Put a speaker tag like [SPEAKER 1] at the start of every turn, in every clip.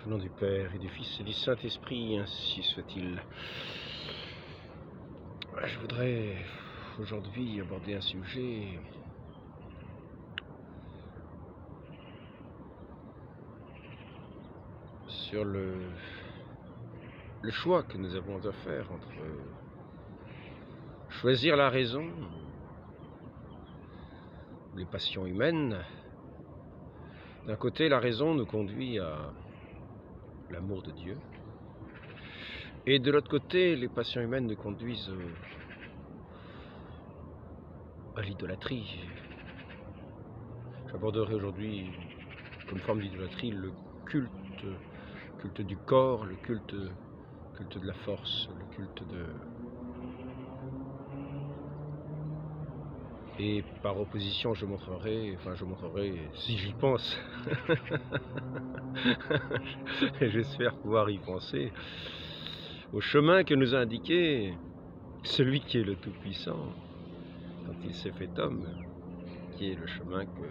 [SPEAKER 1] Au nom du Père et du Fils et du Saint-Esprit, ainsi soit-il. Je voudrais aujourd'hui aborder un sujet sur le choix que nous avons à faire entre choisir la raison, les passions humaines. D'un côté, la raison nous conduit à l'amour de Dieu, et de l'autre côté, les passions humaines nous conduisent à l'idolâtrie. J'aborderai aujourd'hui comme forme d'idolâtrie le culte du corps, le culte de la force, le culte de... Et par opposition, je montrerai, si j'y pense, et j'espère pouvoir y penser, au chemin que nous a indiqué celui qui est le Tout-Puissant, quand il s'est fait homme, qui est le chemin que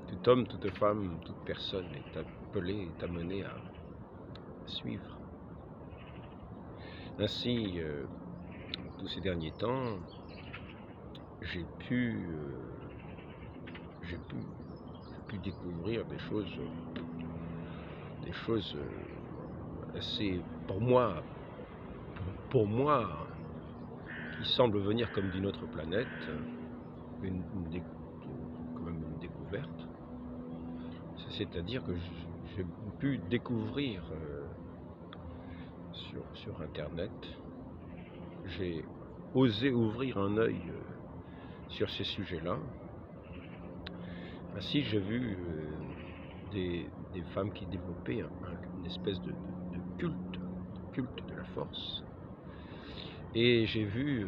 [SPEAKER 1] tout homme, toute femme, toute personne est appelée, est amenée à suivre. Ainsi, tous ces derniers temps, j'ai pu découvrir des choses assez, pour moi, qui semblent venir comme d'une autre planète, quand même une découverte. C'est-à-dire que j'ai pu découvrir sur Internet, j'ai osé ouvrir un œil sur ces sujets-là. Ainsi, j'ai vu des femmes qui développaient une espèce de culte de la force. Et j'ai vu,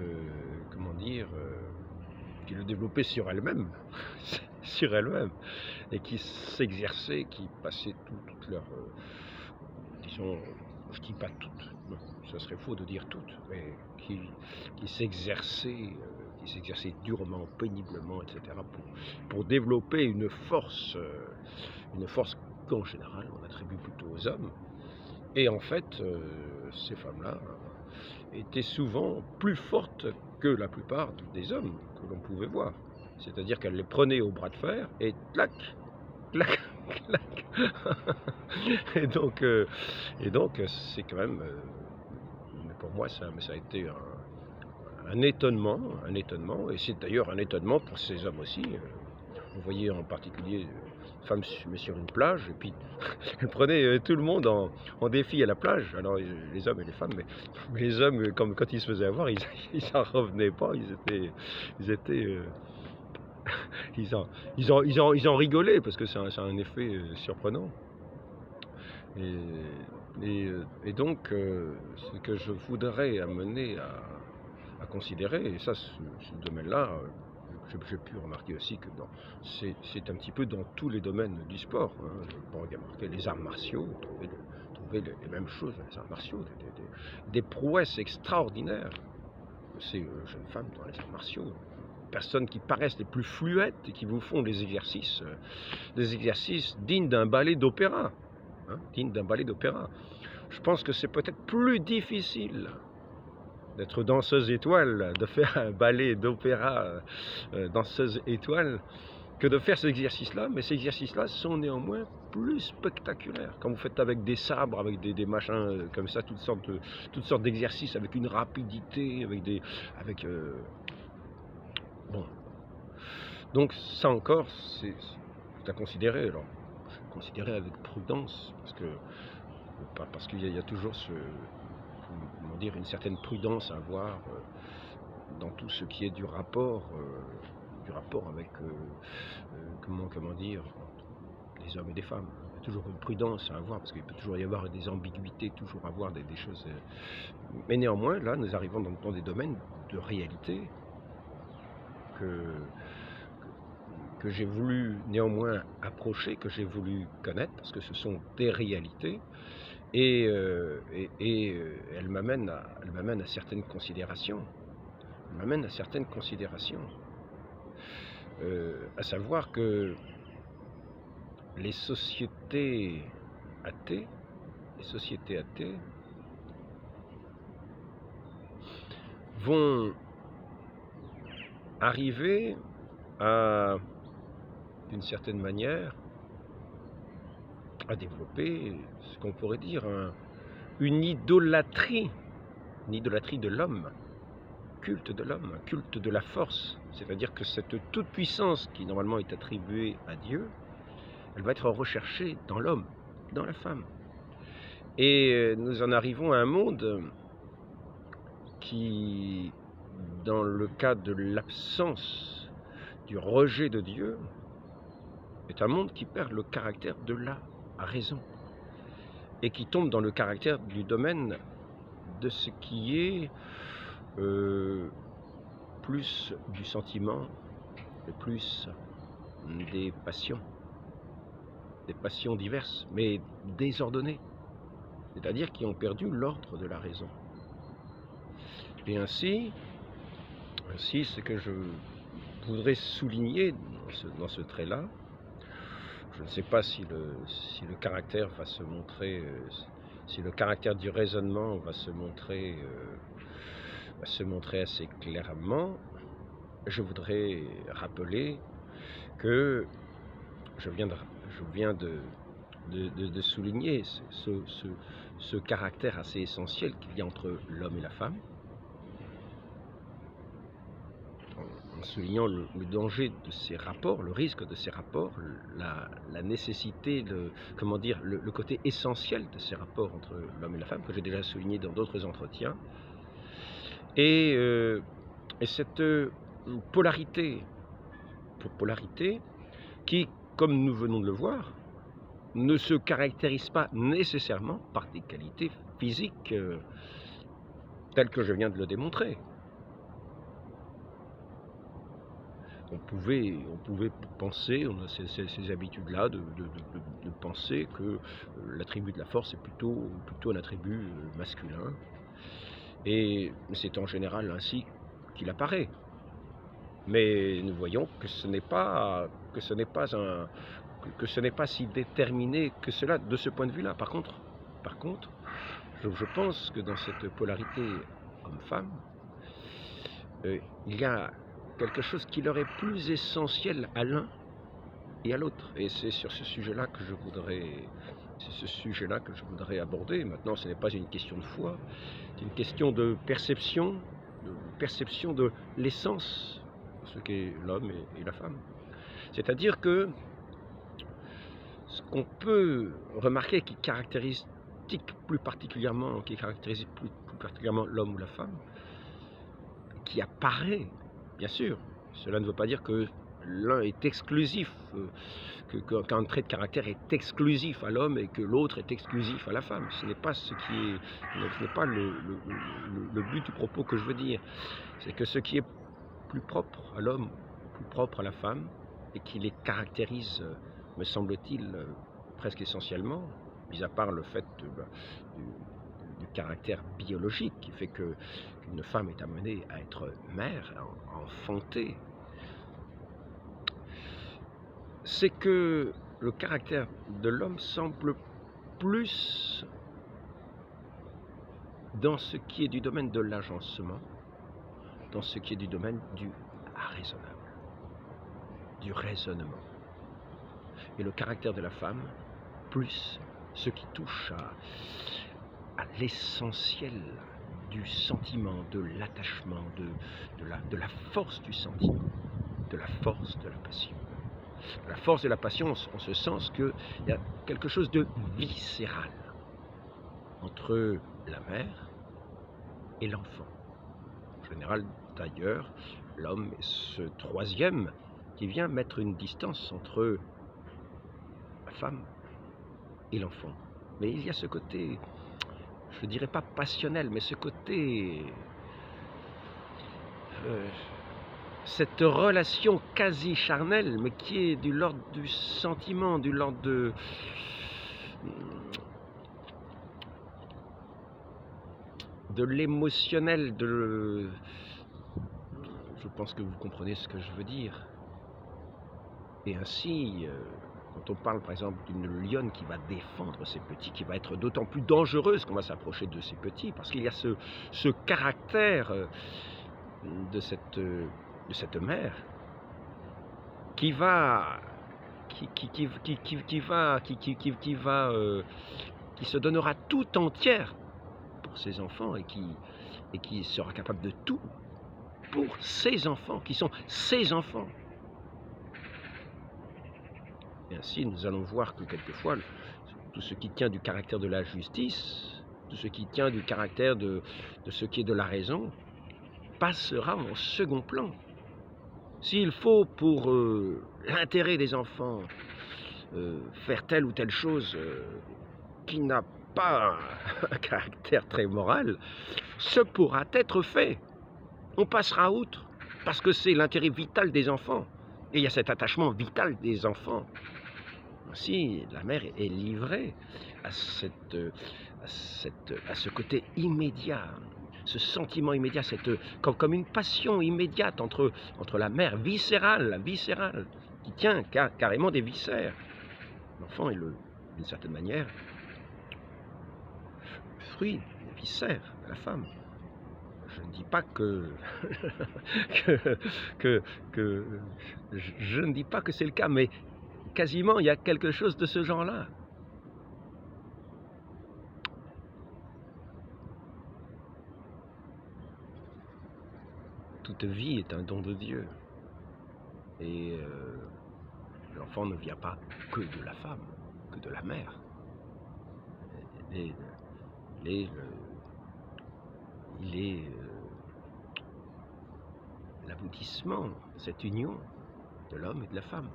[SPEAKER 1] qui le développaient sur elles-mêmes, et qui s'exerçaient, qui passaient toute leur, disons, je dis pas toutes, non, ça serait faux de dire toutes, mais qui s'exerçaient durement, péniblement, etc., pour développer une force qu'en général on attribue plutôt aux hommes. Et en fait, ces femmes-là étaient souvent plus fortes que la plupart des hommes que l'on pouvait voir. C'est-à-dire qu'elles les prenaient au bras de fer et clac, clac, clac. et donc c'est quand même, pour moi, ça a été un étonnement, et c'est d'ailleurs un étonnement pour ces hommes aussi. Vous voyez en particulier une femme se met sur une plage et puis elle prenait tout le monde en défi à la plage. Alors les hommes et les femmes, mais les hommes, comme quand ils se faisaient avoir, ils n'en revenaient pas. Ils en rigolaient parce que c'est un effet surprenant. Et donc, ce que je voudrais amener à considérer, et ça, ce domaine-là, j'ai pu remarquer aussi que c'est un petit peu dans tous les domaines du sport. Bon, remarquez les arts martiaux, trouver les mêmes choses dans les arts martiaux, des prouesses extraordinaires de ces jeunes femmes dans les arts martiaux. Personnes qui paraissent les plus fluettes et qui vous font des exercices dignes d'un ballet d'opéra. Digne d'un ballet d'opéra. Je pense que c'est peut-être plus difficile d'être danseuse étoile, de faire un ballet d'opéra danseuse étoile, que de faire ces exercices-là, mais ces exercices-là sont néanmoins plus spectaculaires. Quand vous faites avec des sabres, avec des machins comme ça, toutes sortes d'exercices, avec une rapidité, bon. Donc ça encore, c'est à considérer. Alors, considérer avec prudence, parce qu'il y a toujours une certaine prudence à avoir dans tout ce qui est du rapport avec les hommes et les femmes. Il y a toujours une prudence à avoir, parce qu'il peut toujours y avoir des ambiguïtés, toujours avoir des choses. Mais néanmoins, là, nous arrivons dans des domaines de réalité que j'ai voulu néanmoins approcher, que j'ai voulu connaître, parce que ce sont des réalités, et elles m'amènent à certaines considérations. À savoir que les sociétés athées, les sociétés athées, vont arriver à, d'une certaine manière, à développer ce qu'on pourrait dire une idolâtrie de l'homme, culte de l'homme, un culte de la force. C'est-à-dire que cette toute-puissance qui normalement est attribuée à Dieu, elle va être recherchée dans l'homme, dans la femme. Et nous en arrivons à un monde qui, dans le cas de l'absence du rejet de Dieu, est un monde qui perd le caractère de la raison et qui tombe dans le caractère du domaine de ce qui est plus du sentiment et plus des passions diverses, mais désordonnées, c'est-à-dire qui ont perdu l'ordre de la raison. Et ainsi ce que je voudrais souligner dans ce trait-là, je ne sais pas si le caractère va se montrer, si le caractère du raisonnement va se montrer assez clairement. Je voudrais rappeler que je viens de souligner ce caractère assez essentiel qu'il y a entre l'homme et la femme, en soulignant le danger de ces rapports, le risque de ces rapports, la nécessité, le côté essentiel de ces rapports entre l'homme et la femme, que j'ai déjà souligné dans d'autres entretiens, et cette polarité qui, comme nous venons de le voir, ne se caractérise pas nécessairement par des qualités physiques telles que je viens de le démontrer. On pouvait penser, on a ces habitudes-là de penser que l'attribut de la force est plutôt un attribut masculin, et c'est en général ainsi qu'il apparaît. Mais nous voyons que ce n'est pas si déterminé que cela de ce point de vue-là. Par contre, je pense que dans cette polarité homme-femme, il y a quelque chose qui leur est plus essentiel à l'un et à l'autre. Et c'est sur ce sujet-là que je voudrais aborder. Maintenant, ce n'est pas une question de foi, c'est une question de perception de l'essence de ce qu'est l'homme et la femme. C'est-à-dire que ce qu'on peut remarquer qui caractérise plus particulièrement l'homme ou la femme, qui apparaît, bien sûr, cela ne veut pas dire que l'un est exclusif, qu'un trait de caractère est exclusif à l'homme et que l'autre est exclusif à la femme. Ce n'est pas le but du propos que je veux dire. C'est que ce qui est plus propre à l'homme, plus propre à la femme, et qui les caractérise, me semble-t-il, presque essentiellement, mis à part le fait du caractère biologique qui fait qu'une femme est amenée à être mère, à enfanter, c'est que le caractère de l'homme semble plus dans ce qui est du domaine de l'agencement, dans ce qui est du domaine du raisonnable, du raisonnement. Et le caractère de la femme, plus ce qui touche à l'essentiel du sentiment, de l'attachement, de la force du sentiment, de la force de la passion. La force de la passion en ce sens qu'il y a quelque chose de viscéral entre la mère et l'enfant. En général, d'ailleurs, l'homme est ce troisième qui vient mettre une distance entre la femme et l'enfant. Mais il y a ce côté, je ne dirais pas passionnel, mais ce côté, cette relation quasi charnelle, mais qui est de l'ordre du sentiment, de l'ordre de l'émotionnel, je pense que vous comprenez ce que je veux dire. Et ainsi, Quand on parle par exemple d'une lionne qui va défendre ses petits, qui va être d'autant plus dangereuse qu'on va s'approcher de ses petits, parce qu'il y a ce caractère de cette mère qui va qui se donnera tout entière pour ses enfants et qui sera capable de tout pour ses enfants, qui sont ses enfants. Et ainsi, nous allons voir que quelquefois, tout ce qui tient du caractère de la justice, tout ce qui tient du caractère de ce qui est de la raison, passera en second plan. S'il faut, pour l'intérêt des enfants, faire telle ou telle chose qui n'a pas un caractère très moral, ce pourra être fait. On passera outre, parce que c'est l'intérêt vital des enfants. Et il y a cet attachement vital des enfants. Ainsi, la mère est livrée à ce côté immédiat, ce sentiment immédiat, comme une passion immédiate entre la mère viscérale, qui tient carrément des viscères. L'enfant est, d'une certaine manière, le fruit des viscères de la femme. Je ne dis pas je ne dis pas que c'est le cas, mais quasiment il y a quelque chose de ce genre-là. Toute vie est un don de Dieu. Et l'enfant ne vient pas que de la femme, que de la mère. Il est l'aboutissement de cette union de l'homme et de la femme,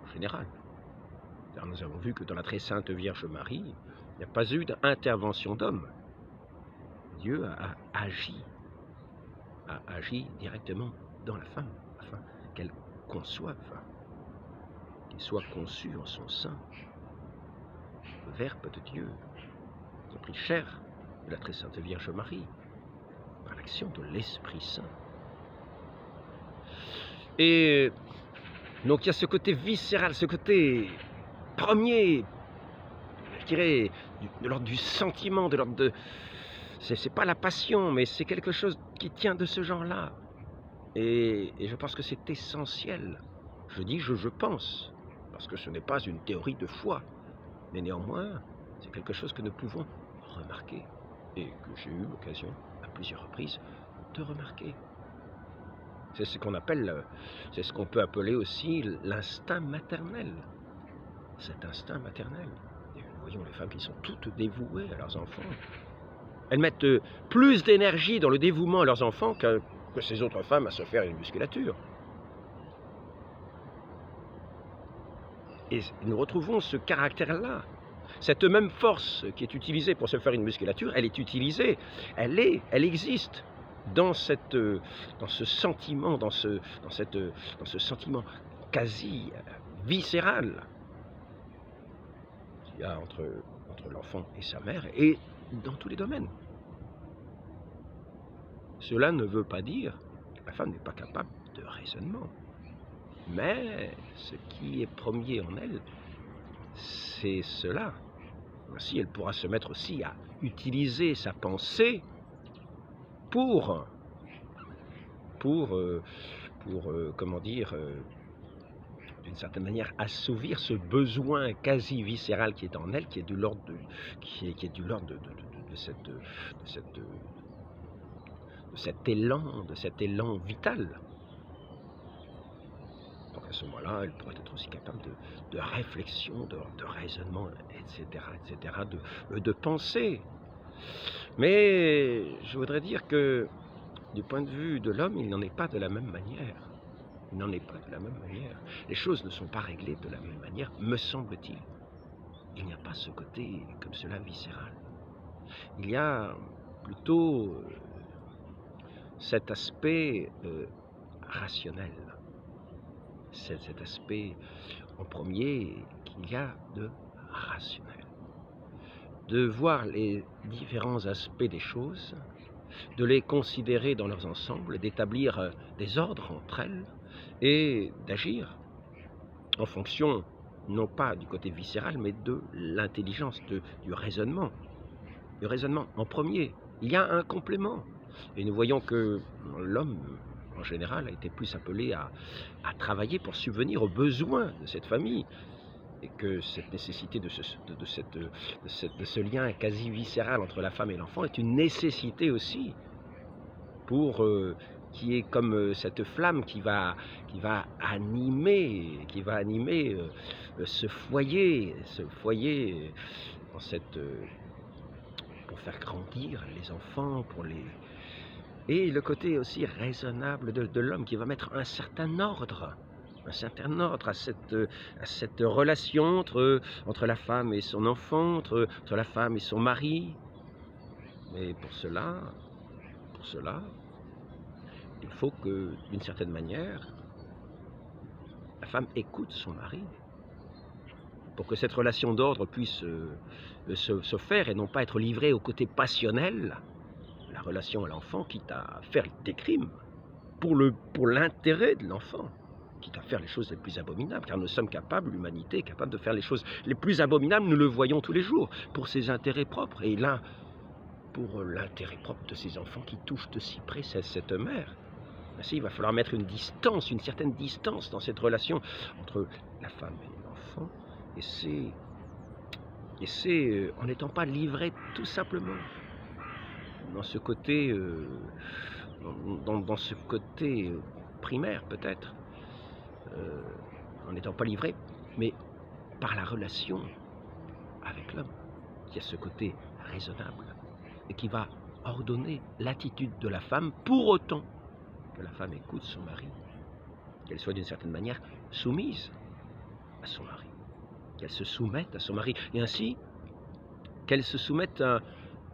[SPEAKER 1] en général. Car nous avons vu que dans la très sainte Vierge Marie, il n'y a pas eu d'intervention d'homme. Dieu a agi directement dans la femme, afin qu'elle conçoive, qu'il soit conçu en son sein. Le Verbe de Dieu qui a pris chair de la très sainte Vierge Marie, par l'action de l'Esprit Saint. Et donc il y a ce côté viscéral, ce côté premier, je dirais, de l'ordre du sentiment, de l'ordre de... C'est pas la passion, mais c'est quelque chose qui tient de ce genre-là. Et je pense que c'est essentiel. Je dis je pense, parce que ce n'est pas une théorie de foi, mais néanmoins, c'est quelque chose que nous pouvons remarquer, et que j'ai eu l'occasion, à plusieurs reprises, de remarquer. C'est ce qu'on appelle, c'est ce qu'on peut appeler aussi l'instinct maternel. Cet instinct maternel. Et nous voyons les femmes qui sont toutes dévouées à leurs enfants. Elles mettent plus d'énergie dans le dévouement à leurs enfants que ces autres femmes à se faire une musculature. Et nous retrouvons ce caractère-là. Cette même force qui est utilisée pour se faire une musculature, elle est utilisée, elle existe dans ce sentiment, dans ce sentiment quasi viscéral qu'il y a entre l'enfant et sa mère, et dans tous les domaines. Cela ne veut pas dire que la femme n'est pas capable de raisonnement. Mais ce qui est premier en elle, c'est cela. Ainsi, elle pourra se mettre aussi à utiliser sa pensée pour comment dire, d'une certaine manière, assouvir ce besoin quasi viscéral qui est en elle, qui est de l'ordre de cet élan vital. Donc à ce moment-là, elle pourrait être aussi capable de réflexion, de raisonnement, etc., de pensée. Mais je voudrais dire que, du point de vue de l'homme, il n'en est pas de la même manière. Il n'en est pas de la même manière. Les choses ne sont pas réglées de la même manière, me semble-t-il. Il n'y a pas ce côté comme cela viscéral. Il y a plutôt cet aspect rationnel. C'est cet aspect en premier qu'il y a de rationnel. De voir les différents aspects des choses, de les considérer dans leurs ensembles, d'établir des ordres entre elles et d'agir en fonction non pas du côté viscéral, mais de l'intelligence, du raisonnement. Le raisonnement en premier. Il y a un complément. Et nous voyons que l'homme, en général, a été plus appelé à travailler pour subvenir aux besoins de cette famille. Et que cette nécessité de ce lien quasi viscéral entre la femme et l'enfant est une nécessité aussi pour qui est comme cette flamme qui va animer ce foyer dans cette pour faire grandir les enfants, et le côté aussi raisonnable de l'homme qui va mettre un certain ordre à cette relation entre la femme et son enfant, entre la femme et son mari. Mais pour cela, il faut que, d'une certaine manière, la femme écoute son mari pour que cette relation d'ordre puisse se faire et non pas être livrée au côté passionnel, la relation à l'enfant, quitte à faire des crimes pour l'intérêt de l'enfant, quitte à faire les choses les plus abominables, car nous sommes capables, l'humanité est capable de faire les choses les plus abominables, nous le voyons tous les jours, pour ses intérêts propres, et là, pour l'intérêt propre de ses enfants qui touchent de si près cette mère. Ainsi, il va falloir mettre une certaine distance dans cette relation entre la femme et l'enfant, et c'est en n'étant pas livré tout simplement dans ce côté, dans ce côté primaire peut-être, en n'étant pas livré, mais par la relation avec l'homme, qui a ce côté raisonnable et qui va ordonner l'attitude de la femme, pour autant que la femme écoute son mari, qu'elle soit d'une certaine manière soumise à son mari, qu'elle se soumette à son mari, et ainsi qu'elle se soumette à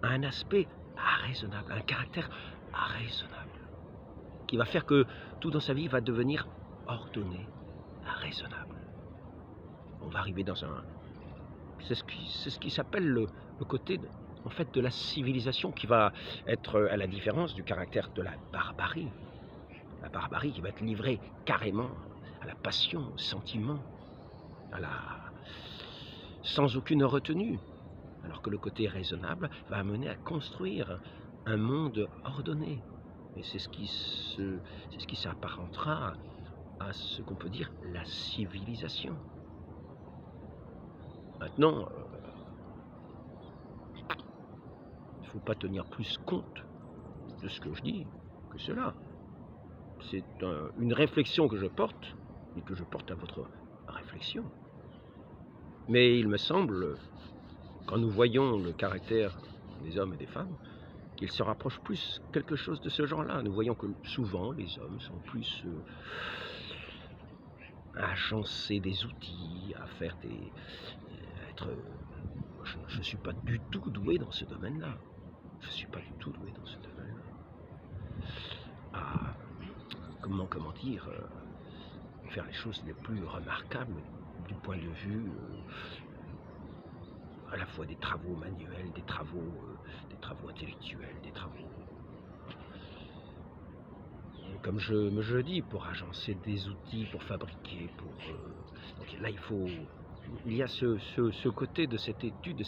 [SPEAKER 1] un aspect raisonnable, à un caractère raisonnable, qui va faire que tout dans sa vie va devenir ordonné, raisonnable. On va arriver dans c'est ce qui s'appelle le côté en fait de la civilisation, qui va être à la différence du caractère de la barbarie. La barbarie qui va être livrée carrément à la passion, au sentiment, sans aucune retenue. Alors que le côté raisonnable va amener à construire un monde ordonné. Et c'est ce qui s'apparentera à ce qu'on peut dire la civilisation. Maintenant, il ne faut pas tenir plus compte de ce que je dis que cela. C'est une réflexion que je porte, et que je porte à votre réflexion. Mais il me semble, quand nous voyons le caractère des hommes et des femmes, qu'il se rapproche plus quelque chose de ce genre-là. Nous voyons que souvent les hommes sont plus à agencer des outils, à faire je ne suis pas du tout doué dans ce domaine-là. Je ne suis pas du tout doué dans ce domaine-là. Comment dire, faire les choses les plus remarquables du point de vue à la fois des travaux manuels, des travaux intellectuels, des travaux, comme je le dis, pour agencer des outils, pour fabriquer, donc là il y a ce côté de cette étude, de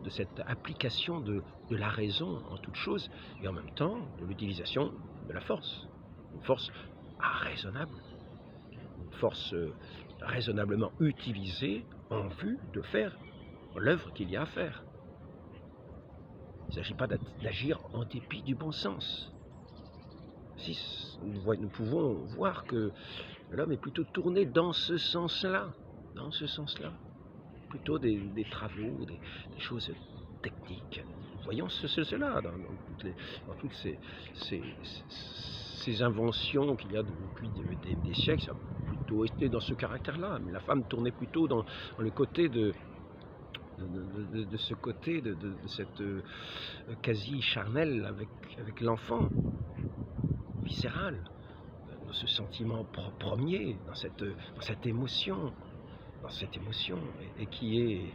[SPEAKER 1] cette application de la raison en toute chose, et en même temps de l'utilisation de la force, une force raisonnable, une force raisonnablement utilisée en vue de faire l'œuvre qu'il y a à faire. Il ne s'agit pas d'agir en dépit du bon sens. Si nous pouvons voir que l'homme est plutôt tourné dans ce sens-là, plutôt des travaux, des choses techniques. Voyons cela dans toutes ces inventions qu'il y a depuis des siècles, ça a plutôt été dans ce caractère-là. Mais la femme tournait plutôt dans le côté de cette quasi charnelle avec l'enfant, viscéral, dans ce sentiment premier, dans cette émotion, et qui est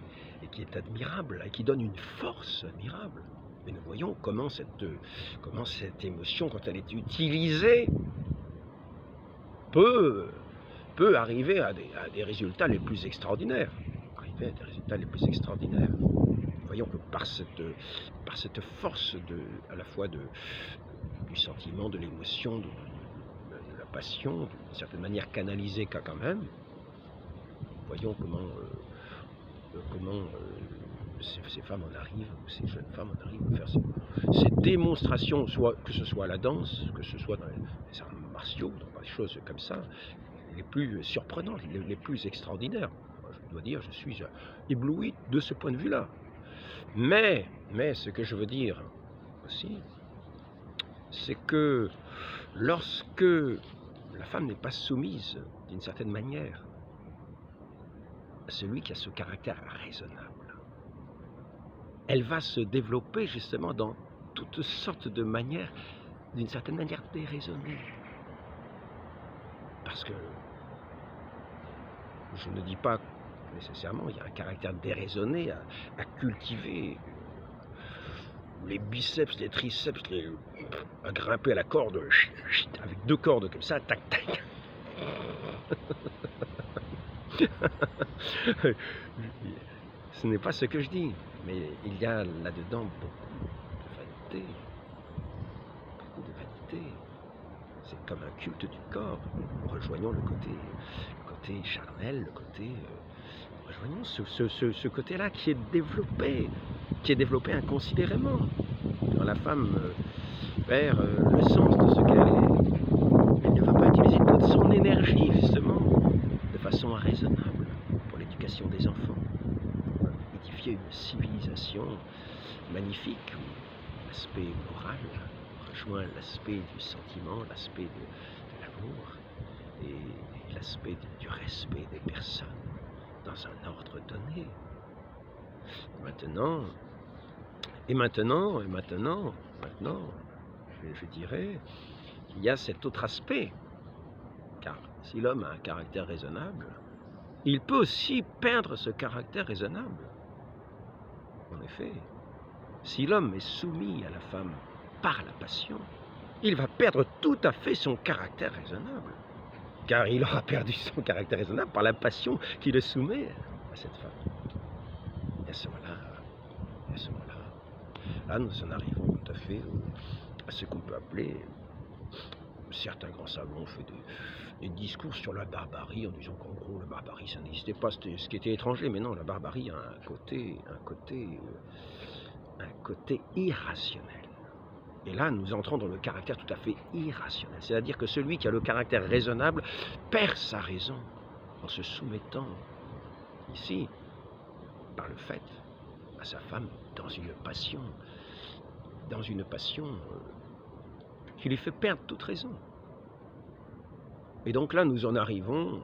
[SPEAKER 1] admirable, et qui donne une force admirable. Mais nous voyons comment cette émotion, quand elle est utilisée, peut peut arriver à des résultats les plus extraordinaires. Arriver à des résultats les plus extraordinaires. Voyons que par cette force à la fois du sentiment, de l'émotion, de la passion, d'une certaine manière canalisée quand même, voyons comment ces femmes en arrivent, ces jeunes femmes en arrivent à faire ces démonstrations, que ce soit à la danse, que ce soit dans les arts martiaux, dans des choses comme ça, les plus surprenantes, les plus extraordinaires. Je dois dire, je suis ébloui de ce point de vue-là. Mais ce que je veux dire aussi, c'est que lorsque la femme n'est pas soumise, d'une certaine manière, à celui qui a ce caractère raisonnable, elle va se développer justement dans toutes sortes de manières, d'une certaine manière déraisonnée. Parce que je ne dis pas nécessairement il y a un caractère déraisonné à cultiver, les biceps, les triceps, à grimper à la corde, avec 2 cordes comme ça, tac, tac. Ce n'est pas ce que je dis, mais il y a là-dedans beaucoup de vanité. Beaucoup de vanité. C'est comme un culte du corps. Nous rejoignons le côté charnel, le côté... rejoignons ce côté-là qui est développé inconsidérément. Quand la femme perd le sens de ce qu'elle est, elle ne va pas utiliser toute son énergie, justement, de façon raisonnable pour l'éducation des enfants. Édifier une civilisation magnifique où l'aspect moral rejoint l'aspect du sentiment, l'aspect de l'amour et l'aspect du respect des personnes dans un ordre donné. Maintenant, je dirais qu'il y a cet autre aspect, car si l'homme a un caractère raisonnable, il peut aussi perdre ce caractère raisonnable. En effet, si l'homme est soumis à la femme par la passion, il va perdre tout à fait son caractère raisonnable, car il aura perdu son caractère raisonnable par la passion qui le soumet à cette femme. Et à ce moment-là, là nous en arrivons tout à fait à ce qu'on peut appeler, certains grands savants ont fait des discours sur la barbarie en disant qu'en gros la barbarie ça n'existait pas, c'était ce qui était étranger, mais non, la barbarie a un côté irrationnel. Et là, nous entrons dans le caractère tout à fait irrationnel. C'est-à-dire que celui qui a le caractère raisonnable perd sa raison en se soumettant, ici, par le fait, à sa femme dans une passion qui lui fait perdre toute raison. Et donc là, nous en arrivons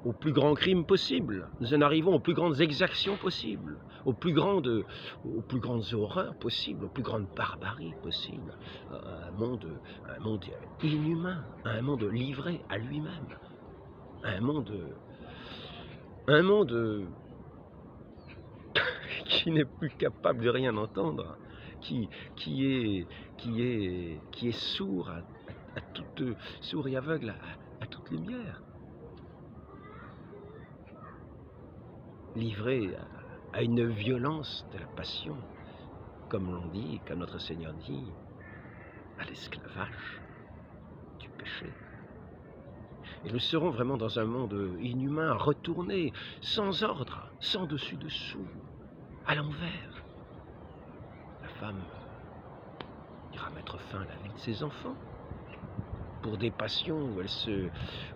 [SPEAKER 1] au plus grand crime possible. Nous en arrivons aux plus grandes exactions possibles, aux plus grandes horreurs possibles, aux plus grandes barbaries possibles, à un monde inhumain, à un monde livré à lui-même, à un monde qui n'est plus capable de rien entendre, qui est sourd sourd et aveugle à toute lumière. Livré à une violence de la passion, comme l'on dit, comme notre Seigneur dit, à l'esclavage du péché. Et nous serons vraiment dans un monde inhumain, retourné, sans ordre, sans dessus-dessous, à l'envers. La femme ira mettre fin à la vie de ses enfants pour des passions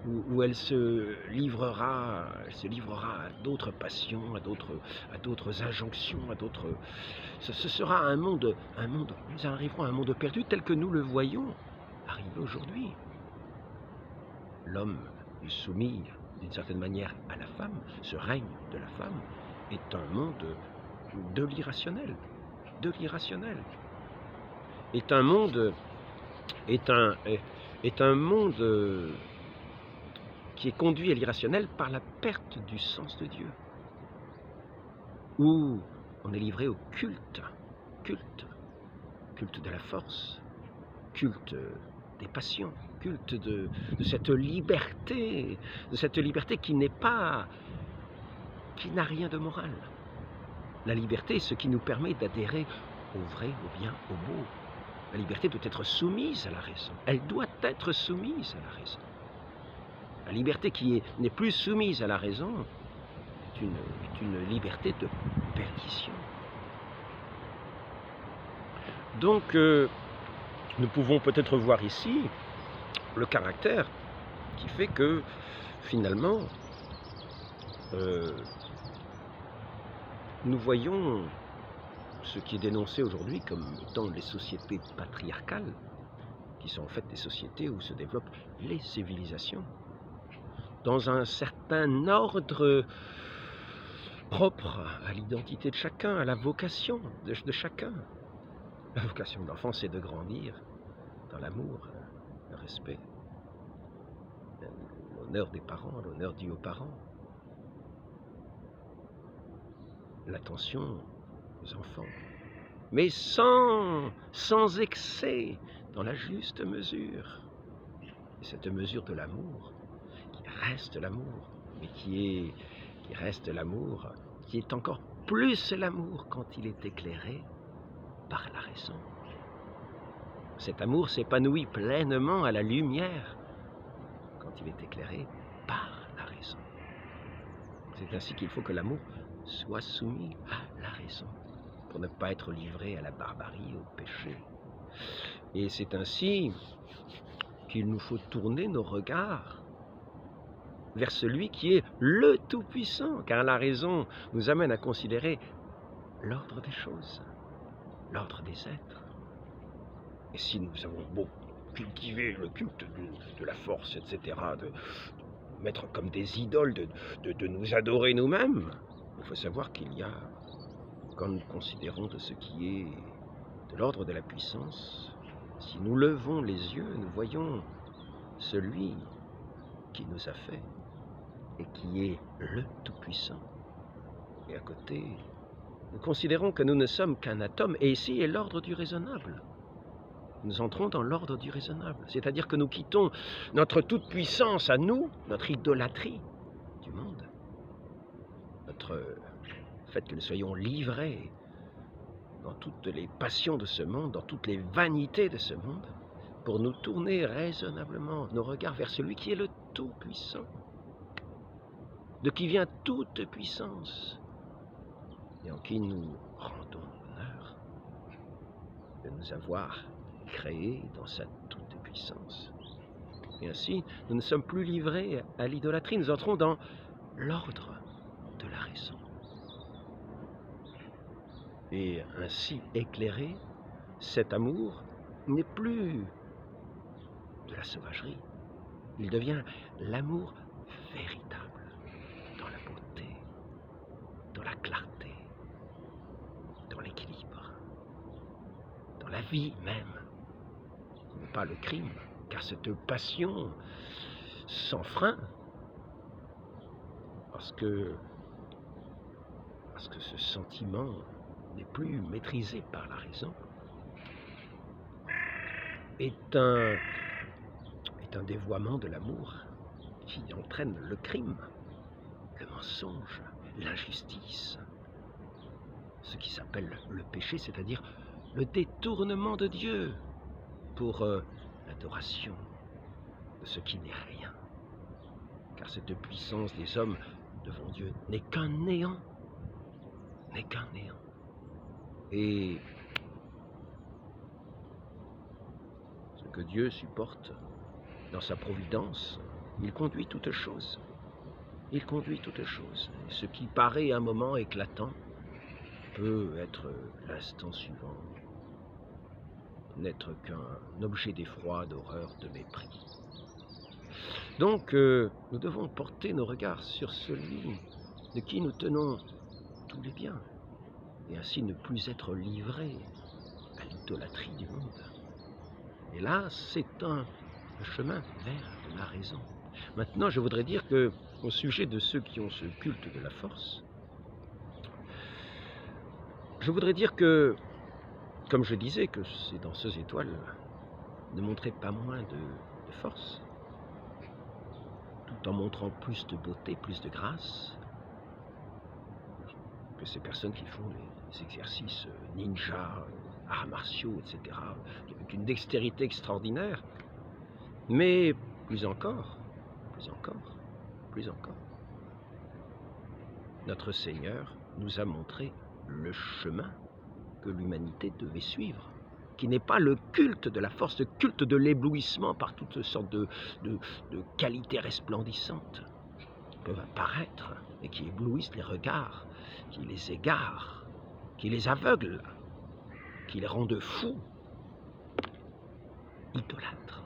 [SPEAKER 1] où elle se livrera à d'autres passions, à d'autres injonctions, ce sera un monde, nous arriverons à un monde perdu tel que nous le voyons arriver aujourd'hui. L'homme soumis d'une certaine manière à la femme, ce règne de la femme est un monde de l'irrationnel, est un monde qui est conduit à l'irrationnel par la perte du sens de Dieu, où on est livré au culte de la force, culte des passions, culte de cette liberté qui n'est pas, qui n'a rien de moral. La liberté est ce qui nous permet d'adhérer au vrai, au bien, au beau. La liberté doit être soumise à la raison. Elle doit être soumise à la raison. La liberté qui n'est plus soumise à la raison est une liberté de perdition. Donc, nous pouvons peut-être voir ici le caractère qui fait que, finalement, nous voyons ce qui est dénoncé aujourd'hui comme étant les sociétés patriarcales, qui sont en fait des sociétés où se développent les civilisations, dans un certain ordre propre à l'identité de chacun, à la vocation de chacun. La vocation de l'enfant, c'est de grandir dans l'amour, le respect, l'honneur des parents, l'honneur dû aux parents, l'attention aux enfants, mais sans excès, dans la juste mesure. Et cette mesure de l'amour, qui reste l'amour, mais qui reste l'amour, qui est encore plus l'amour quand il est éclairé par la raison. Cet amour s'épanouit pleinement à la lumière quand il est éclairé par la raison. C'est ainsi qu'il faut que l'amour soit soumis à la raison, pour ne pas être livré à la barbarie, au péché. Et c'est ainsi qu'il nous faut tourner nos regards vers celui qui est le Tout-Puissant, car la raison nous amène à considérer l'ordre des choses, l'ordre des êtres. Et si nous avons beau cultiver le culte de la force, etc., de mettre comme des idoles, de nous adorer nous-mêmes, il faut savoir qu'il y a, quand nous considérons de ce qui est de l'ordre de la puissance, si nous levons les yeux, nous voyons celui qui nous a fait et qui est le Tout-Puissant. Et à côté, nous considérons que nous ne sommes qu'un atome, et ici est l'ordre du raisonnable. Nous entrons dans l'ordre du raisonnable, c'est-à-dire que nous quittons notre toute-puissance à nous, notre idolâtrie du monde, notre fait que nous soyons livrés dans toutes les passions de ce monde, dans toutes les vanités de ce monde, pour nous tourner raisonnablement nos regards vers celui qui est le Tout-Puissant, de qui vient toute puissance, et en qui nous rendons honneur de nous avoir créés dans sa toute-puissance. Et ainsi, nous ne sommes plus livrés à l'idolâtrie, nous entrons dans l'ordre de la raison. Et ainsi éclairé, cet amour n'est plus de la sauvagerie, il devient l'amour véritable, dans la beauté, dans la clarté, dans l'équilibre, dans la vie même, non pas le crime, car cette passion sans frein, parce que ce sentiment n'est plus maîtrisé par la raison, est un dévoiement de l'amour qui entraîne le crime, le mensonge, l'injustice, ce qui s'appelle le péché, c'est-à-dire le détournement de Dieu pour l'adoration de ce qui n'est rien. Car cette puissance des hommes devant Dieu n'est qu'un néant, n'est qu'un néant. Et ce que Dieu supporte dans sa providence, il conduit toutes choses. Il conduit toutes choses. Et ce qui paraît un moment éclatant peut être l'instant suivant, n'être qu'un objet d'effroi, d'horreur, de mépris. Donc, nous devons porter nos regards sur celui de qui nous tenons tous les biens, et ainsi ne plus être livrés à l'idolâtrie du monde. Et là, c'est un chemin vers la raison. Maintenant, je voudrais dire que, au sujet de ceux qui ont ce culte de la force, je voudrais dire que, comme je disais, que ces danseuses étoiles ne montraient pas moins de force, tout en montrant plus de beauté, plus de grâce que ces personnes qui font les exercices ninja, arts martiaux, etc., avec une dextérité extraordinaire. Mais plus encore, plus encore, plus encore, notre Seigneur nous a montré le chemin que l'humanité devait suivre, qui n'est pas le culte de la force, le culte de l'éblouissement par toutes sortes de qualités resplendissantes qui peuvent apparaître et qui éblouissent les regards, qui les égarent, qui les aveuglent, qui les rendent fous, idolâtres.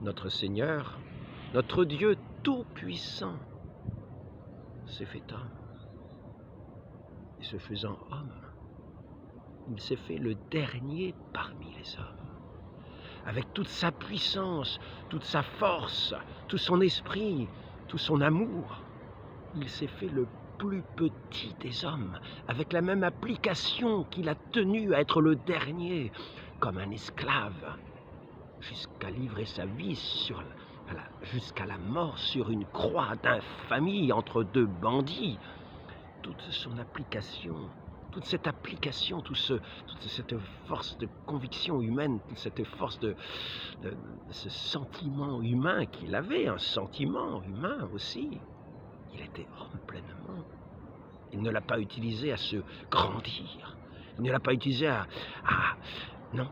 [SPEAKER 1] Notre Seigneur, notre Dieu tout-puissant, s'est fait homme. Et se faisant homme, il s'est fait le dernier parmi les hommes. Avec toute sa puissance, toute sa force, tout son esprit, tout son amour, il s'est fait le plus petit des hommes, avec la même application qu'il a tenu à être le dernier, comme un esclave, jusqu'à livrer sa vie jusqu'à la mort sur une croix d'infamie entre deux bandits. Toute son application, toute cette application, toute cette force de conviction humaine, toute cette force de ce sentiment humain qu'il avait, un sentiment humain aussi. Il était homme pleinement. Il ne l'a pas utilisé à se grandir. Il ne l'a pas utilisé non,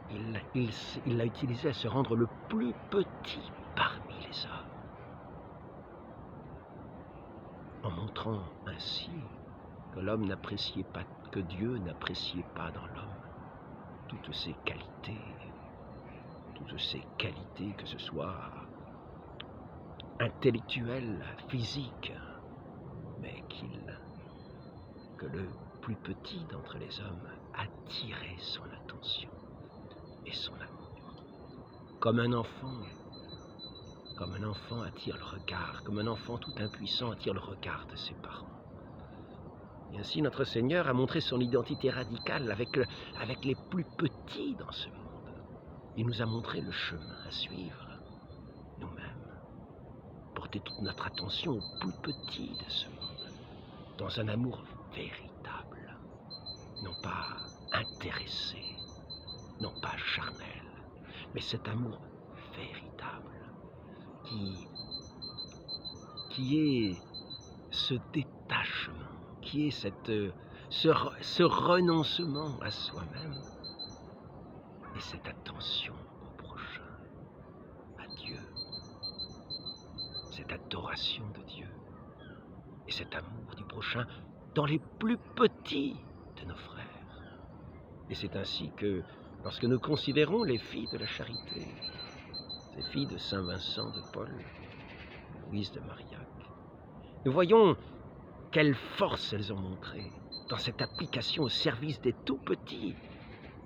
[SPEAKER 1] il l'a utilisé à se rendre le plus petit parmi les hommes. En montrant ainsi que l'homme n'appréciait pas, que Dieu n'appréciait pas dans l'homme toutes ses qualités, que ce soit intellectuelles, physiques, mais que le plus petit d'entre les hommes attirait son attention et son amour. Comme un enfant attire le regard, comme un enfant tout impuissant attire le regard de ses parents. Et ainsi notre Seigneur a montré son identité radicale avec les plus petits dans ce monde. Il nous a montré le chemin à suivre, nous-mêmes. Porter toute notre attention aux plus petits de ce monde, dans un amour véritable, non pas intéressé, non pas charnel, mais cet amour véritable qui est ce détachement, qui est ce renoncement à soi-même et cette attention au prochain, à Dieu, cette adoration de Dieu et cet amour du prochain dans les plus petits de nos frères. Et c'est ainsi que, lorsque nous considérons les filles de la charité, ces filles de Saint Vincent de Paul, Louise de Marillac, nous voyons quelle force elles ont montrée dans cette application au service des tout-petits.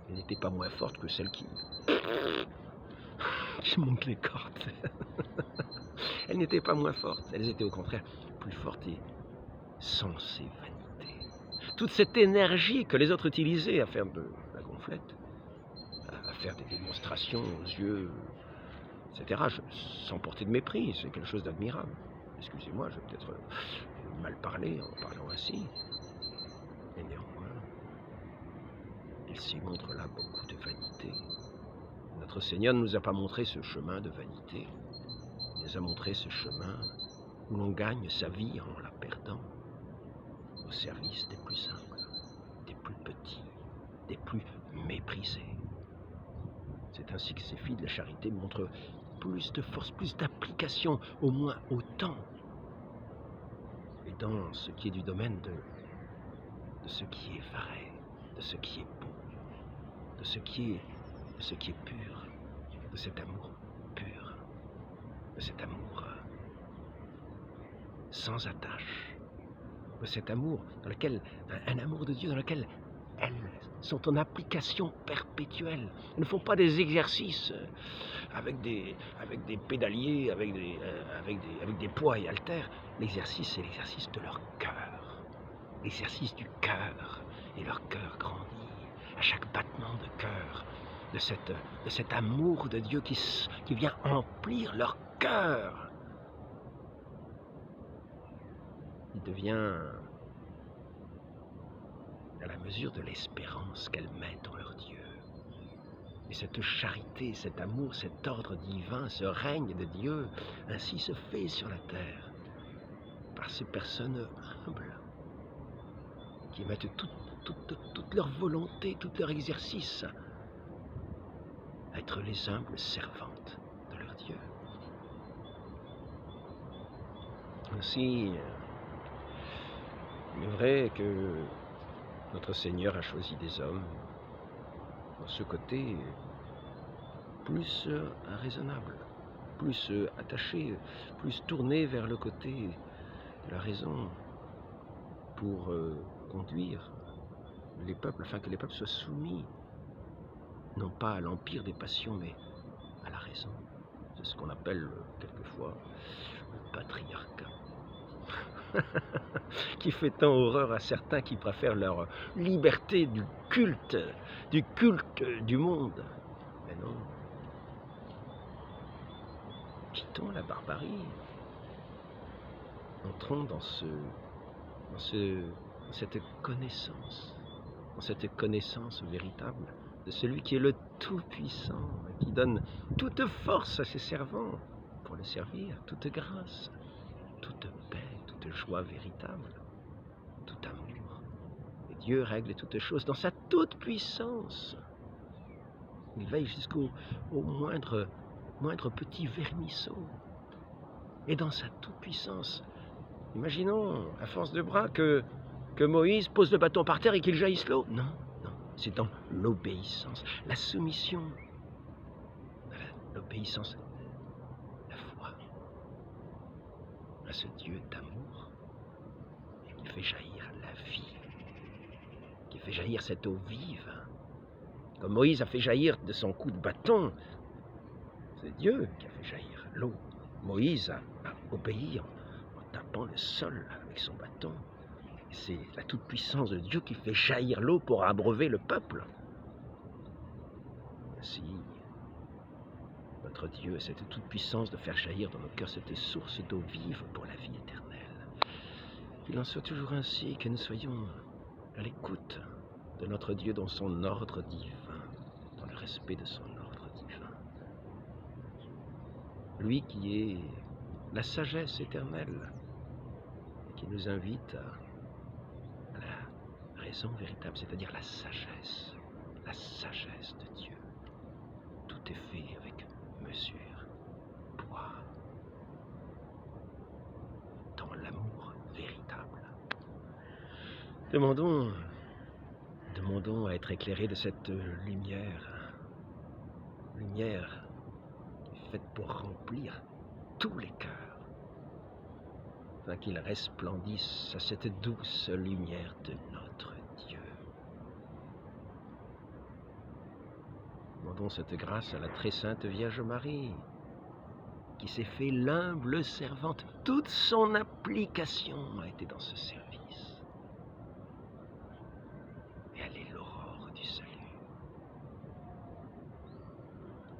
[SPEAKER 1] Elles n'étaient pas moins fortes que celles qui montent les cordes. Elles n'étaient pas moins fortes, elles étaient au contraire plus fortes et sans ces vanités. Toute cette énergie que les autres utilisaient à faire de la gonflette, à faire des démonstrations aux yeux, etc., sans porter de mépris, c'est quelque chose d'admirable. Excusez-moi, je vais peut-être mal parler en parlant ainsi. Et néanmoins, il s'y montre là beaucoup de vanité. Notre Seigneur ne nous a pas montré ce chemin de vanité. Il nous a montré ce chemin où l'on gagne sa vie en la perdant au service des plus simples, des plus petits, des plus méprisés. C'est ainsi que ces filles de la charité montrent plus de force, plus d'application, au moins autant. Et dans ce qui est du domaine de ce qui est vrai, de ce qui est beau, de ce qui est pur, de cet amour pur, de cet amour sans attache, de cet amour dans lequel, un amour de Dieu dans lequel elles sont en application perpétuelle. Elles ne font pas des exercices avec des pédaliers, avec des poids et haltères. L'exercice, c'est l'exercice de leur cœur. L'exercice du cœur. Et leur cœur grandit à chaque battement de cœur. de cet amour de Dieu qui vient emplir leur cœur. Il devient à la mesure de l'espérance qu'elles mettent en leur Dieu. Et cette charité, cet amour, cet ordre divin, ce règne de Dieu, ainsi se fait sur la terre, par ces personnes humbles, qui mettent toute leur volonté, tout leur exercice, à être les humbles servantes de leur Dieu. Ainsi, il est vrai que notre Seigneur a choisi des hommes dans ce côté plus raisonnable, plus attaché, plus tourné vers le côté de la raison pour conduire les peuples, afin que les peuples soient soumis, non pas à l'empire des passions, mais à la raison. C'est ce qu'on appelle quelquefois le patriarcat. Qui fait tant horreur à certains qui préfèrent leur liberté du culte du monde. Mais non. Quittons la barbarie. Entrons dans cette connaissance véritable de celui qui est le Tout-Puissant, qui donne toute force à ses servants pour le servir, toute grâce, toute paix, toute joie véritable, tout amour. Et Dieu règle toutes choses dans sa toute-puissance. Il veille jusqu'au moindre petit vermisseau. Et dans sa toute-puissance, imaginons à force de bras que Moïse pose le bâton par terre et qu'il jaillisse l'eau. Non, non, c'est dans l'obéissance, la soumission, l'obéissance, la foi à ce Dieu d'amour qui fait jaillir la vie, qui fait jaillir cette eau vive. Comme Moïse a fait jaillir de son coup de bâton, c'est Dieu qui a fait jaillir l'eau. Moïse a obéi en tapant le sol avec son bâton. C'est la toute-puissance de Dieu qui fait jaillir l'eau pour abreuver le peuple. Ainsi, notre Dieu a cette toute-puissance de faire jaillir dans nos cœurs cette source d'eau vive pour la vie éternelle. Qu'il en soit toujours ainsi, que nous soyons à l'écoute de notre Dieu dans son ordre divin, dans le respect de son ordre divin. Lui qui est la sagesse éternelle et qui nous invite à la raison véritable, c'est-à-dire la sagesse de Dieu. Tout est fait avec mesure, poids, dans l'amour véritable. Demandons à être éclairés de cette lumière faite pour remplir tous les cœurs, afin qu'ils resplendissent à cette douce lumière de notre Dieu. Demandons cette grâce à la très sainte Vierge Marie, qui s'est fait l'humble servante. Toute son application a été dans ce service. Et elle est l'aurore du salut.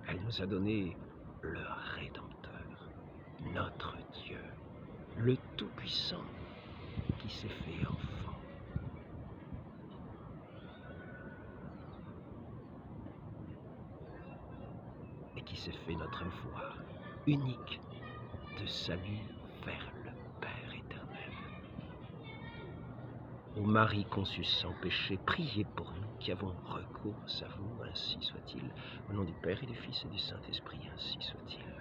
[SPEAKER 1] Elle nous a donné le Rédempteur, notre Dieu, le Tout-Puissant, qui s'est fait enfant. Et qui s'est fait notre voie unique de salut vers le Père éternel. Ô Marie conçue sans péché, priez pour nous qui avons recours à vous, ainsi soit-il. Au nom du Père et du Fils et du Saint-Esprit, ainsi soit-il.